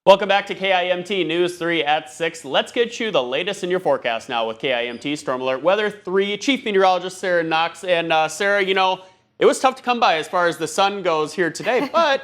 Welcome back to KIMT News 3 at 6. Let's get you the latest in your forecast now with KIMT Storm Alert Weather 3 Chief Meteorologist Sarah Knox. And Sarah, it was tough to come by as far as the sun goes here today, but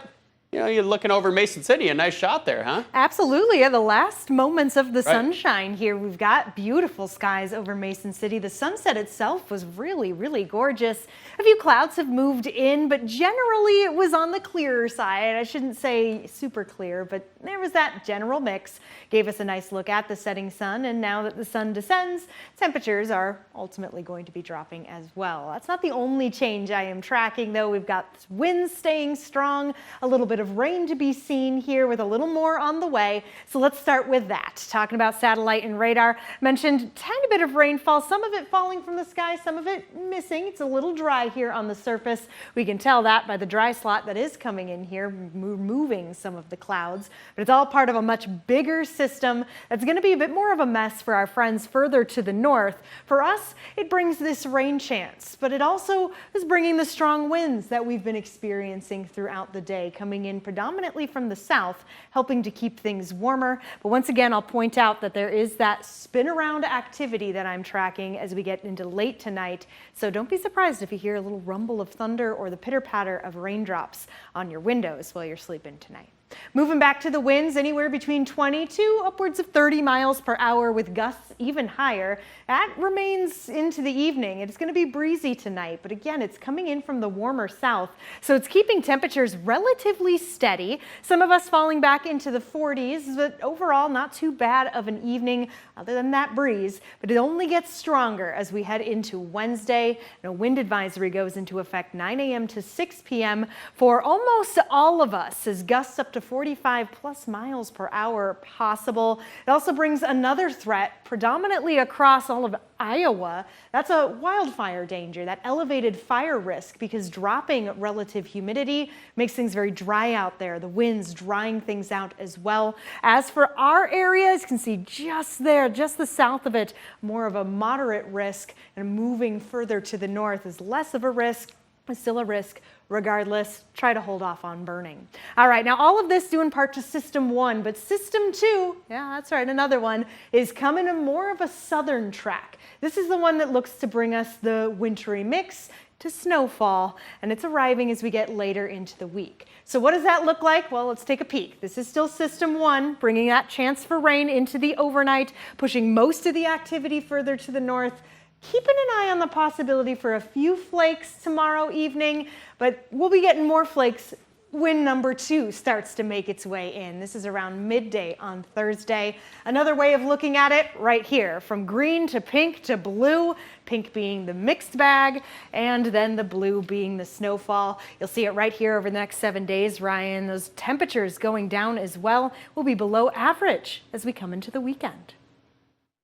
you're looking over Mason City, a nice shot there, huh? Absolutely. Yeah, the last moments of the sunshine here. We've got beautiful skies over Mason City. The sunset itself was really, really gorgeous. A few clouds have moved in, but generally it was on the clearer side. I shouldn't say super clear, but there was that general mix. Gave us a nice look at the setting sun, and now that the sun descends, temperatures are ultimately going to be dropping as well. That's not the only change I am tracking, though. We've got winds staying strong, a little bit of rain to be seen here with a little more on the way. So let's start with that. Talking about satellite and radar, mentioned tiny bit of rainfall, some of it falling from the sky, some of it missing. It's a little dry here on the surface. We can tell that by the dry slot that is coming in here, moving some of the clouds. But it's all part of a much bigger system that's going to be a bit more of a mess for our friends further to the north. For us, it brings this rain chance, but it also is bringing the strong winds that we've been experiencing throughout the day, coming in predominantly from the south, helping to keep things warmer. But once again, I'll point out that there is that spin around activity that I'm tracking as we get into late tonight. So don't be surprised if you hear a little rumble of thunder or the pitter patter of raindrops on your windows while you're sleeping tonight. Moving back to the winds, anywhere between 20 to upwards of 30 miles per hour with gusts even higher. That remains into the evening. It's going to be breezy tonight, but again, it's coming in from the warmer south, so it's keeping temperatures relatively steady. Some of us falling back into the 40s, but overall not too bad of an evening other than that breeze, but it only gets stronger as we head into Wednesday. A wind advisory goes into effect 9 a.m. to 6 p.m. for almost all of us as gusts up to 45 plus miles per hour possible. It also brings another threat predominantly across all of Iowa. That's a wildfire danger, that elevated fire risk, because dropping relative humidity makes things very dry out there. The winds drying things out as well. As for our areas, you can see just there, just the south of it, more of a moderate risk, and moving further to the north is less of a risk. It's still a risk. Regardless, try to hold off on burning. All right, now all of this due in part to System 1, but System 2, yeah, that's right, another one, is coming in more of a southern track. This is the one that looks to bring us the wintry mix to snowfall, and it's arriving as we get later into the week. So what does that look like? Well, let's take a peek. This is still System 1, bringing that chance for rain into the overnight, pushing most of the activity further to the north. Keeping an eye on the possibility for a few flakes tomorrow evening, but we'll be getting more flakes when number 2 starts to make its way in. This is around midday on Thursday. Another way of looking at it right here, from green to pink to blue, pink being the mixed bag, and then the blue being the snowfall. You'll see it right here over the next 7 days, Ryan. Those temperatures going down as well will be below average as we come into the weekend.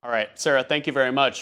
All right, Sarah, thank you very much.